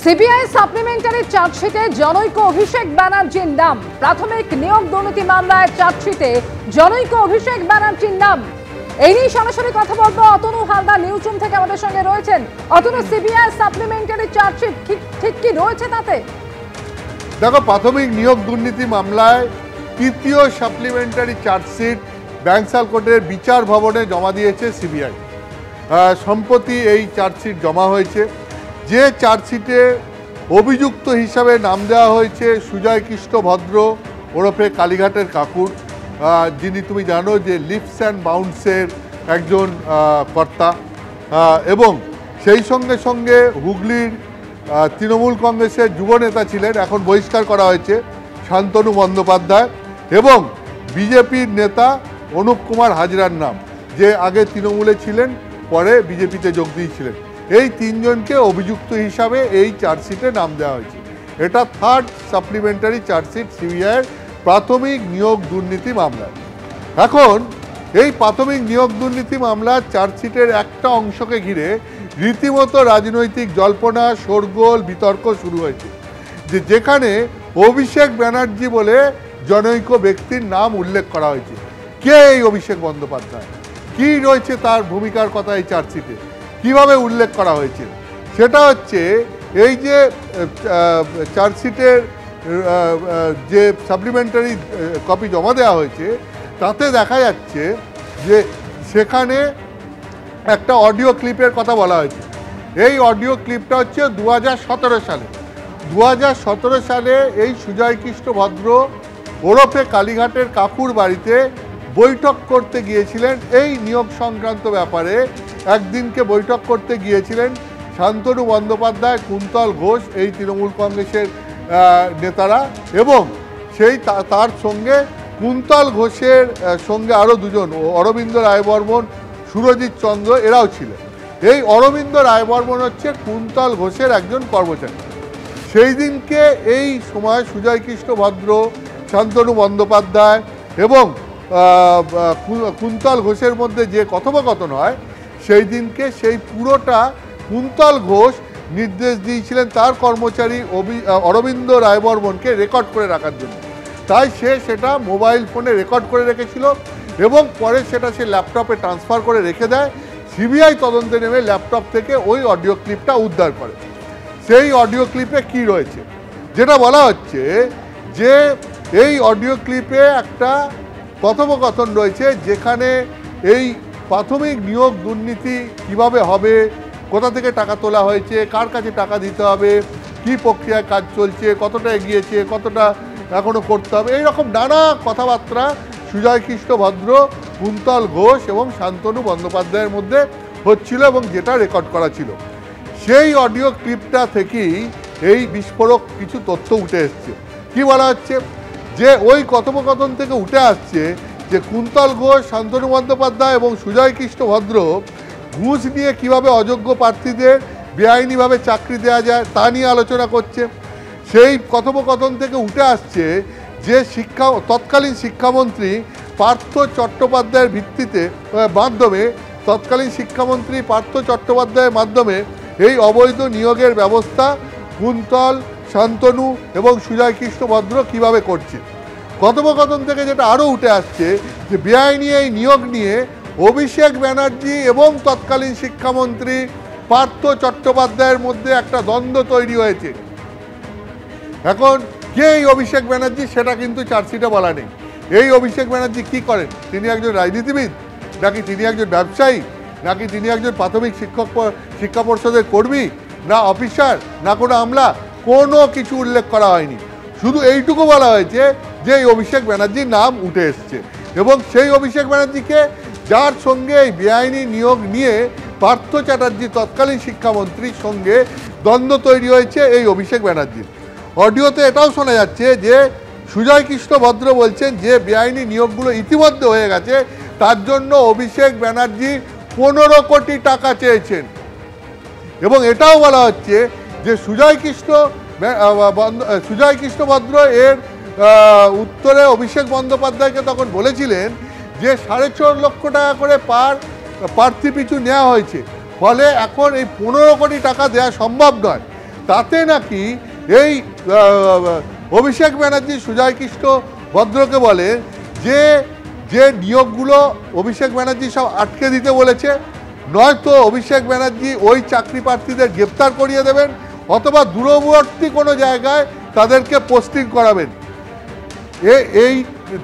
CBI supplementary চার্জশিটে জনৈক অভিষেক ব্যানার্জির নাম। প্রাথমিক নিয়োগ দুর্নীতি মামলায় চার্জশিটে জনৈক অভিষেক ব্যানার্জির নাম। এই নিয়ে সরাসরি কথা বলবো অতনু হালদার নিউজরুম থেকে আমাদের সঙ্গে রয়েছেন। অতনু, সিবিআই সাপ্লিমেন্টারি চার্জশিট ঠিক কি রয়েছে তাতে? দেখো, প্রাথমিক নিয়োগ দুর্নীতি মামলায় তৃতীয় সাপ্লিমেন্টারি চার্জশিট ব্যাংসাল কোর্টের বিচার ভবনে জমা দিয়েছে সিবিআই। সম্প্রতি এই চার্জশিট জমা হয়েছে। যে চার্জশিটে অভিযুক্ত হিসাবে নাম দেওয়া হয়েছে সুজয় কৃষ্ণ ভদ্র ওরফে কালীঘাটের কাকুর, যিনি তুমি জানো যে লিপস অ্যান্ড বাউন্সের একজন কর্তা, এবং সেই সঙ্গে সঙ্গে হুগলির তৃণমূল কংগ্রেসের যুব নেতা ছিলেন, এখন বহিষ্কার করা হয়েছে, শান্তনু বন্দ্যোপাধ্যায়, এবং বিজেপির নেতা অনুপ কুমার হাজরার নাম, যে আগে তৃণমূলে ছিলেন, পরে বিজেপিতে যোগ দিয়েছিলেন। এই তিনজনকে অভিযুক্ত হিসাবে এই চার্জশিটে নাম দেওয়া হয়েছে। এটা থার্ড সাপ্লিমেন্টারি চার্জশিট সিবিআইয়ের প্রাথমিক নিয়োগ দুর্নীতি মামলায়। এখন এই প্রাথমিক নিয়োগ দুর্নীতি মামলার চার্জশিটের একটা অংশকে ঘিরে রীতিমতো রাজনৈতিক জল্পনা, শোরগোল, বিতর্ক শুরু হয়েছে, যেখানে অভিষেক ব্যানার্জি বলে জনৈক ব্যক্তির নাম উল্লেখ করা হয়েছে। কে এই অভিষেক বন্দ্যোপাধ্যায়? কি রয়েছে তার ভূমিকার কথা এই চার্জশিটে? কিভাবে উল্লেখ করা হয়েছে? সেটা হচ্ছে এই যে চার্জশিটের যে সাপ্লিমেন্টারি কপি জমা দেওয়া হয়েছে তাতে দেখা যাচ্ছে যে সেখানে একটা অডিও ক্লিপের কথা বলা হয়েছে। এই অডিও ক্লিপটা হচ্ছে 2017 সালে। 2017 সালে এই সুজয় কৃষ্ণ ভদ্র ওরফে কালীঘাটের কাকুর বাড়িতে বৈঠক করতে গিয়েছিলেন। এই নিয়োগ সংক্রান্ত ব্যাপারে একদিনকে বৈঠক করতে গিয়েছিলেন শান্তনু বন্দ্যোপাধ্যায়, কুন্তল ঘোষ, এই তৃণমূল কংগ্রেসের নেতারা, এবং সেই তার সঙ্গে কুন্তল ঘোষের সঙ্গে আরও দুজন, অরবিন্দ রায়বর্মন, সুরজিৎ চন্দ্র, এরাও ছিলেন। এই অরবিন্দ রায়বর্মন হচ্ছে কুন্তল ঘোষের একজন কর্মচারী। সেই দিনকে এই সময় সুজয় কৃষ্ণ ভদ্র, শান্তনু বন্দ্যোপাধ্যায় এবং কুন্তল ঘোষের মধ্যে যে কথোপকথন হয়, সেই দিনকে সেই পুরোটা কুন্তল ঘোষ নির্দেশ দিয়েছিলেন তার কর্মচারী অরবিন্দ রায়বর্মনকে রেকর্ড করে রাখার জন্য। তাই সে সেটা মোবাইল ফোনে রেকর্ড করে রেখেছিল এবং পরে সেটা সে ল্যাপটপে ট্রান্সফার করে রেখে দেয়। সিবিআই তদন্তে নেমে ল্যাপটপ থেকে ওই অডিও ক্লিপটা উদ্ধার করে। সেই অডিও ক্লিপে কি রয়েছে, যেটা বলা হচ্ছে যে এই অডিও ক্লিপে একটা কথোপকথন রয়েছে যেখানে এই প্রাথমিক নিয়োগ দুর্নীতি কিভাবে হবে, কোথা থেকে টাকা তোলা হয়েছে, কার কাছে টাকা দিতে হবে, কি প্রক্রিয়ায় কাজ চলছে, কতটা এগিয়েছে, কতটা এখনও করতে হবে, এইরকম নানা কথাবার্তা সুজয় কৃষ্ণ ভদ্র, কুন্তল ঘোষ এবং শান্তনু বন্দ্যোপাধ্যায়ের মধ্যে হচ্ছিল এবং যেটা রেকর্ড করা ছিল। সেই অডিও ক্লিপটা থেকেই এই বিস্ফোরক কিছু তথ্য উঠে এসছে। কি বলা হচ্ছে যে ওই কথোপকথন থেকে উঠে আসছে যে কুন্তল ঘোষ, শান্তনু বন্দ্যোপাধ্যায় এবং সুজয় কৃষ্ণ ভদ্র ঘুষ নিয়ে কিভাবে অযোগ্য প্রার্থীদের বেআইনিভাবে চাকরি দেওয়া যায় তা নিয়ে আলোচনা করছে। সেই কথোপকথন থেকে উঠে আসছে যে তৎকালীন শিক্ষামন্ত্রী পার্থ চট্টোপাধ্যায়ের মাধ্যমে এই অবৈধ নিয়োগের ব্যবস্থা কুন্তল, শান্তনু এবং সুজয় কৃষ্ণ ভদ্র কীভাবে করছে। কথোপকথন থেকে যেটা আরও উঠে আসছে যে বেআইনি এই নিয়োগ নিয়ে অভিষেক ব্যানার্জি এবং তৎকালীন শিক্ষামন্ত্রী পার্থ চট্টোপাধ্যায়ের মধ্যে একটা দ্বন্দ্ব তৈরি হয়েছে। এখন কে এই অভিষেক ব্যানার্জি সেটা কিন্তু চার্জশিটে বলা নেই। এই অভিষেক ব্যানার্জি কি করেন? তিনি একজন রাজনীতিবিদ, নাকি তিনি একজন ব্যবসায়ী, নাকি তিনি একজন প্রাথমিক শিক্ষা পর্ষদের কর্মী, না অফিসার, না কোনো আমলা, কোনো কিছু উল্লেখ করা হয়নি। শুধু এইটুকু বলা হয়েছে যে এই অভিষেক ব্যানার্জির নাম উঠে এসছে, এবং সেই অভিষেক ব্যানার্জিকে, যার সঙ্গে এই বেআইনি নিয়োগ নিয়ে পার্থ চ্যাটার্জি তৎকালীন শিক্ষামন্ত্রীর সঙ্গে দ্বন্দ্ব তৈরি হয়েছে, এই অভিষেক ব্যানার্জির। অডিওতে এটাও শোনা যাচ্ছে যে সুজয় কৃষ্ণ ভদ্র বলছেন যে বেআইনি নিয়োগগুলো ইতিমধ্যে হয়ে গেছে, তার জন্য অভিষেক ব্যানার্জি 15 কোটি টাকা চেয়েছেন। এবং এটাও বলা হচ্ছে যে সুজয় কৃষ্ণ ভদ্র এর উত্তরে অভিষেক বন্দ্যোপাধ্যায়কে তখন বলেছিলেন যে 4.5 লক্ষ টাকা করে প্রার্থী পিছু নেওয়া হয়েছে, ফলে এখন এই 15 কোটি টাকা দেওয়া সম্ভব নয়। তাতে নাকি এই অভিষেক ব্যানার্জি সুজয় কৃষ্ণ ভদ্রকে বলে যে যে নিয়োগগুলো অভিষেক ব্যানার্জি সব আটকে দিতে বলেছে, নয়তো অভিষেক ব্যানার্জি ওই চাকরি প্রার্থীদের গ্রেপ্তার করিয়ে দেবেন অথবা দূরবর্তী কোনো জায়গায় তাদেরকে পোস্টিং করাবেন। এই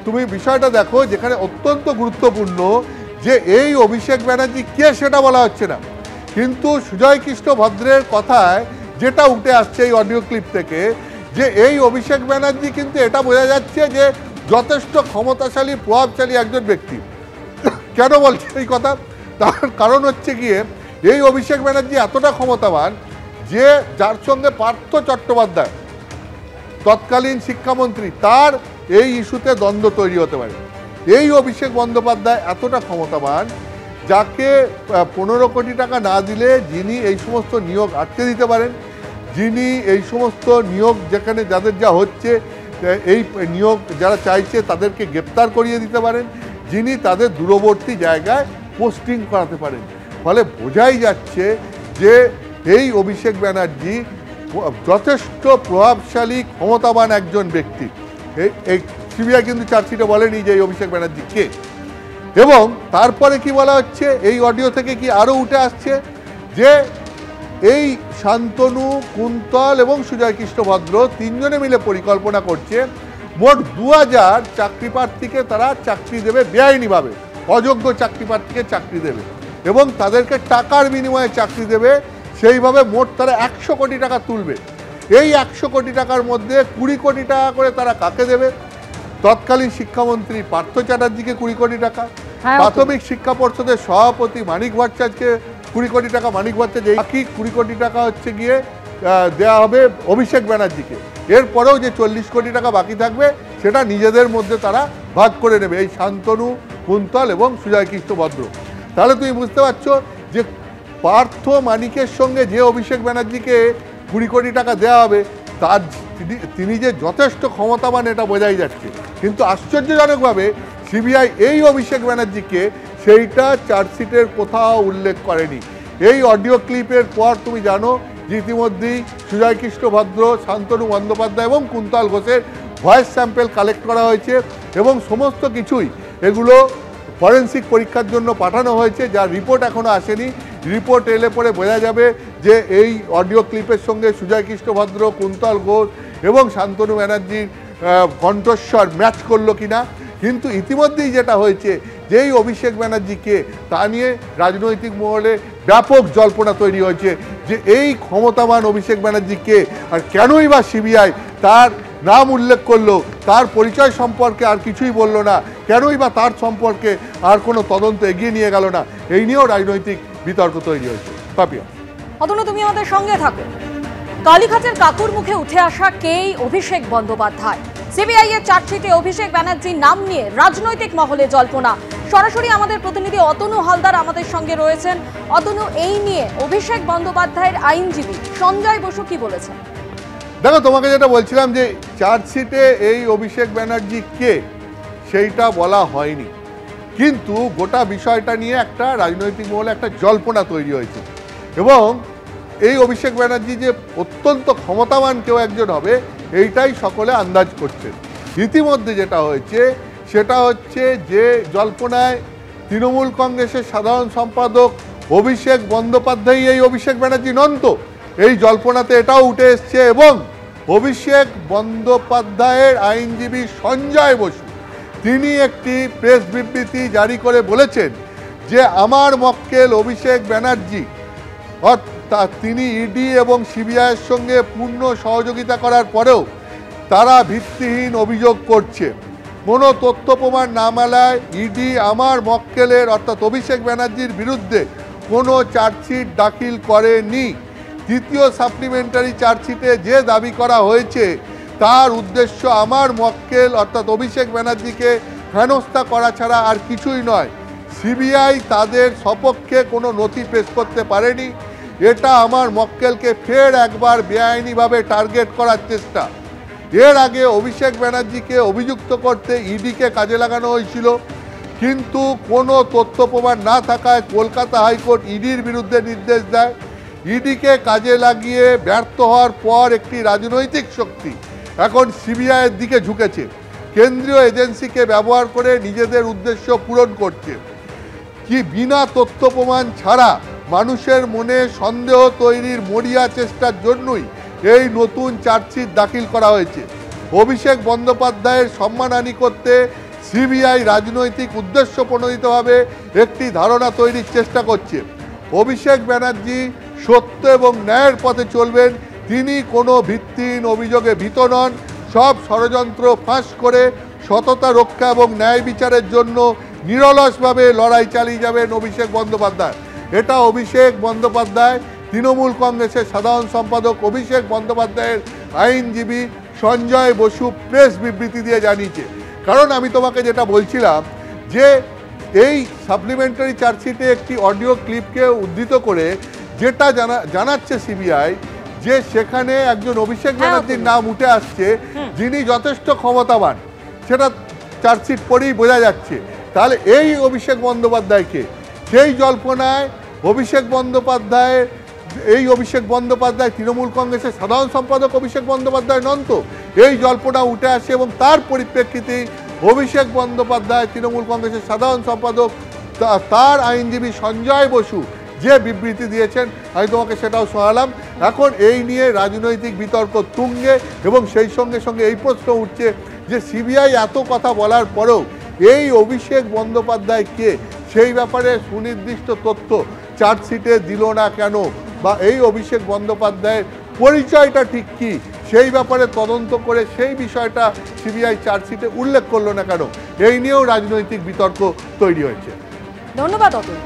তুমি বিষয়টা দেখো, যেখানে অত্যন্ত গুরুত্বপূর্ণ যে এই অভিষেক ব্যানার্জি কে সেটা বলা হচ্ছে না, কিন্তু সুজয় কৃষ্ণ ভদ্রের কথায় যেটা উঠে আসছে এই অডিও ক্লিপ থেকে, যে এই অভিষেক ব্যানার্জি কিন্তু এটা বোঝা যাচ্ছে যে যথেষ্ট ক্ষমতাশালী প্রভাবশালী একজন ব্যক্তি। কেন বলছে এই কথা? তার কারণ হচ্ছে গিয়ে এই অভিষেক ব্যানার্জি এতটা ক্ষমতাবান যে যার সঙ্গে পার্থ চট্টোপাধ্যায় তৎকালীন শিক্ষামন্ত্রী, তার এই ইস্যুতে দ্বন্দ্ব তৈরি হতে পারে। এই অভিষেক বন্দ্যোপাধ্যায় এতটা ক্ষমতাবান যাকে 15 কোটি টাকা না দিলে যিনি এই সমস্ত নিয়োগ আটকে দিতে পারেন, যিনি এই সমস্ত নিয়োগ যেখানে যাদের যা হচ্ছে এই নিয়োগ যারা চাইছে তাদেরকে গ্রেপ্তার করিয়ে দিতে পারেন, যিনি তাদের দূরবর্তী জায়গায় পোস্টিং করাতে পারেন। ফলে বোঝাই যাচ্ছে যে এই অভিষেক ব্যানার্জি যথেষ্ট প্রভাবশালী ক্ষমতাবান একজন ব্যক্তি। এই সিবিআই কিন্তু চার্জশিটে বলেনি যে এই অভিষেক ব্যানার্জি কে। এবং তারপরে কি বলা হচ্ছে এই অডিও থেকে, কি আরও উঠে আসছে যে এই শান্তনু, কুন্তল এবং সুজয় কৃষ্ণ ভদ্র তিনজনে মিলে পরিকল্পনা করছে মোট 2000 চাকরি প্রার্থীকে তারা চাকরি দেবে বেআইনিভাবে, অযোগ্য চাকরি প্রার্থীকে চাকরি দেবে এবং তাদেরকে টাকার বিনিময়ে চাকরি দেবে। সেইভাবে মোট তারা 100 কোটি টাকা তুলবে। এই 100 কোটি টাকার মধ্যে 20 কোটি টাকা করে তারা কাকে দেবে? তৎকালীন শিক্ষামন্ত্রী পার্থ চ্যাটার্জিকে 20 কোটি টাকা, প্রাথমিক শিক্ষা পর্ষদের সভাপতি মানিক ভট্টাচার্যকে 20 কোটি টাকা, মানিক ভট্টাচার্য বাকি 20 কোটি টাকা হচ্ছে গিয়ে দেওয়া হবে অভিষেক ব্যানার্জিকে। এরপরেও যে 40 কোটি টাকা বাকি থাকবে সেটা নিজেদের মধ্যে তারা ভাগ করে নেবে, এই শান্তনু, কুন্তল এবং সুজয় কৃষ্ণ ভদ্র। তাহলে তুমি বুঝতে পারছো যে পার্থ মানিকের সঙ্গে যে অভিষেক ব্যানার্জিকে 20 কোটি টাকা দেওয়া হবে তার তিনি যে যথেষ্ট ক্ষমতাবান এটা বোঝাই যাচ্ছে। কিন্তু আশ্চর্যজনকভাবে সিবিআই এই অভিষেক ব্যানার্জিকে সেইটা চার্জশিটের কোথাও উল্লেখ করেনি। এই অডিও ক্লিপের পর তুমি জানো যে ইতিমধ্যেই সুজয় কৃষ্ণ ভদ্র, শান্তনু বন্দ্যোপাধ্যায় এবং কুন্তল ঘোষের ভয়েস স্যাম্পেল কালেক্ট করা হয়েছে এবং সমস্ত কিছুই এগুলো ফরেন্সিক পরীক্ষার জন্য পাঠানো হয়েছে, যার রিপোর্ট এখনও আসেনি। রিপোর্ট এলে পরে বোঝা যাবে যে এই অডিও ক্লিপের সঙ্গে সুজয় কৃষ্ণ ভদ্র, কুন্তল ঘোষ এবং শান্তনু ব্যানার্জির কণ্ঠস্বর ম্যাচ করলো কিনা। কিন্তু ইতিমধ্যেই যেটা হয়েছে যে এই অভিষেক ব্যানার্জিকে তা নিয়ে রাজনৈতিক মহলে ব্যাপক জল্পনা তৈরি হয়েছে যে এই ক্ষমতাবান অভিষেক ব্যানার্জিকে আর কেনই বা সিবিআই তার নাম উল্লেখ করলো, তার পরিচয় সম্পর্কে আর কিছুই বলল না, কেনই বা তার সম্পর্কে আর কোনো তদন্ত এগিয়ে নিয়ে গেল না, এই নিয়েও রাজনৈতিক বিতর্ক তৈরি হয়েছে। পাপিয়া, অতনু তুমি আমাদের সঙ্গে থাকো। কালীঘাটের কাকুর মুখে উঠে আসা কেই অভিষেক বন্দ্যোপাধ্যায়। সিবিআই এর চার্জশিটে অভিষেক ব্যানার্জির নাম নিয়ে রাজনৈতিক মহলে জল্পনা। সরাসরি আমাদের প্রতিনিধি অতনু হালদার আমাদের সঙ্গে রয়েছেন। অতনু, এই নিয়ে অভিষেক বন্দ্যোপাধ্যায়ের আইনজীবী সঞ্জয় বসু কি বলেছেন? দেখো, তোমাকে যেটা বলছিলাম যে চার্জশিটে এই অভিষেক ব্যানার্জি কে সেইটা বলা হয়নি, কিন্তু গোটা বিষয়টা নিয়ে একটা রাজনৈতিক মহলে একটা জল্পনা তৈরি হয়েছে এবং এই অভিষেক ব্যানার্জি যে অত্যন্ত ক্ষমতাবান কেউ একজন হবে এইটাই সকলে আন্দাজ করছেন। ইতিমধ্যে যেটা হয়েছে সেটা হচ্ছে যে জল্পনায় তৃণমূল কংগ্রেসের সাধারণ সম্পাদক অভিষেক বন্দ্যোপাধ্যায় এই অভিষেক ব্যানার্জি নন তো, এই জল্পনাতে এটাও উঠে এসছে এবং অভিষেক বন্দ্যোপাধ্যায়ের আইনজীবী সঞ্জয় বসু তিনি একটি প্রেস বিবৃতি জারি করে বলেছেন যে আমার মক্কেল অভিষেক ব্যানার্জি অর্থাৎ তিনি ইডি এবং সিবিআইয়ের সঙ্গে পূর্ণ সহযোগিতা করার পরেও তারা ভিত্তিহীন অভিযোগ করছে। কোনো তথ্য প্রমাণ না মেলায় ইডি আমার মক্কেলের অর্থাৎ অভিষেক ব্যানার্জির বিরুদ্ধে কোনো চার্জশিট দাখিল করেনি। তৃতীয় সাপ্লিমেন্টারি চার্জশিটে যে দাবি করা হয়েছে তার উদ্দেশ্য আমার মক্কেল অর্থাৎ অভিষেক ব্যানার্জিকে হেনস্থা করা ছাড়া আর কিছুই নয়। সিবিআই তাদের সপক্ষে কোনো নথি পেশ করতে পারেনি। এটা আমার মক্কেলকে ফের একবার বেআইনিভাবে টার্গেট করার চেষ্টা। এর আগে অভিষেক ব্যানার্জিকে অভিযুক্ত করতে ইডিকে কাজে লাগানো হয়েছিল, কিন্তু কোনো তথ্য প্রমাণ না থাকায় কলকাতা হাইকোর্ট ইডির বিরুদ্ধে নির্দেশ দেয়। ইডিকে কাজে লাগিয়ে ব্যর্থ হওয়ার পর একটি রাজনৈতিক শক্তি এখন সিবিআইয়ের দিকে ঝুঁকেছে, কেন্দ্রীয় এজেন্সিকে ব্যবহার করে নিজেদের উদ্দেশ্য পূরণ করছে। কি বিনা তথ্য প্রমাণ ছাড়া মানুষের মনে সন্দেহ তৈরির মরিয়া চেষ্টার জন্যই এই নতুন চার্জশিট দাখিল করা হয়েছে। অভিষেক বন্দ্যোপাধ্যায়ের সম্মানহানি করতে সিবিআই রাজনৈতিক উদ্দেশ্য প্রণোদিতভাবে একটি ধারণা তৈরির চেষ্টা করছে। অভিষেক ব্যানার্জি সত্য এবং ন্যায়ের পথে চলবেন, তিনি কোনো ভিত্তিহীন অভিযোগে ভীত নন। সব ষড়যন্ত্র ফাঁস করে সততা রক্ষা এবং ন্যায় বিচারের জন্য নিরলসভাবে লড়াই চালিয়ে যাবেন অভিষেক বন্দ্যোপাধ্যায়। এটা অভিষেক বন্দ্যোপাধ্যায়, তৃণমূল কংগ্রেসের সাধারণ সম্পাদক অভিষেক বন্দ্যোপাধ্যায়ের আইনজীবী সঞ্জয় বসু প্রেস বিবৃতি দিয়ে জানিয়েছে। কারণ আমি তোমাকে যেটা বলছিলাম যে এই সাপ্লিমেন্টারি চার্জশিটে একটি অডিও ক্লিপকে উদ্ধৃত করে যেটা জানাচ্ছে সিবিআই যে সেখানে একজন অভিষেক ব্যানার্জির নাম উঠে আসছে যিনি যথেষ্ট ক্ষমতাবান, সেটা চার্জশিট পড়েই বোঝা যাচ্ছে। তাহলে এই অভিষেক বন্দ্যোপাধ্যায়কে সেই জল্পনায় অভিষেক বন্দ্যোপাধ্যায় তৃণমূল কংগ্রেসের সাধারণ সম্পাদক অভিষেক বন্দ্যোপাধ্যায় নন তো, এই জল্পনা উঠে আসে এবং তার পরিপ্রেক্ষিতে অভিষেক বন্দ্যোপাধ্যায় তৃণমূল কংগ্রেসের সাধারণ সম্পাদক তার আইনজীবী সঞ্জয় বসু যে বিবৃতি দিয়েছেন আমি তোমাকে সেটাও শোনালাম। এখন এই নিয়ে রাজনৈতিক বিতর্ক তুঙ্গে এবং সেই সঙ্গে সঙ্গে এই প্রশ্ন উঠছে যে সিবিআই এত কথা বলার পরেও এই অভিষেক বন্দ্যোপাধ্যায়কে সেই ব্যাপারে সুনির্দিষ্ট তথ্য চার্জশিটে দিল না কেন, বা এই অভিষেক বন্দ্যোপাধ্যায়ের পরিচয়টা ঠিক কী সেই ব্যাপারে তদন্ত করে সেই বিষয়টা সিবিআই চার্জশিটে উল্লেখ করলো না কেন, এই নিয়েও রাজনৈতিক বিতর্ক তৈরি হয়েছে। ধন্যবাদ অতুল।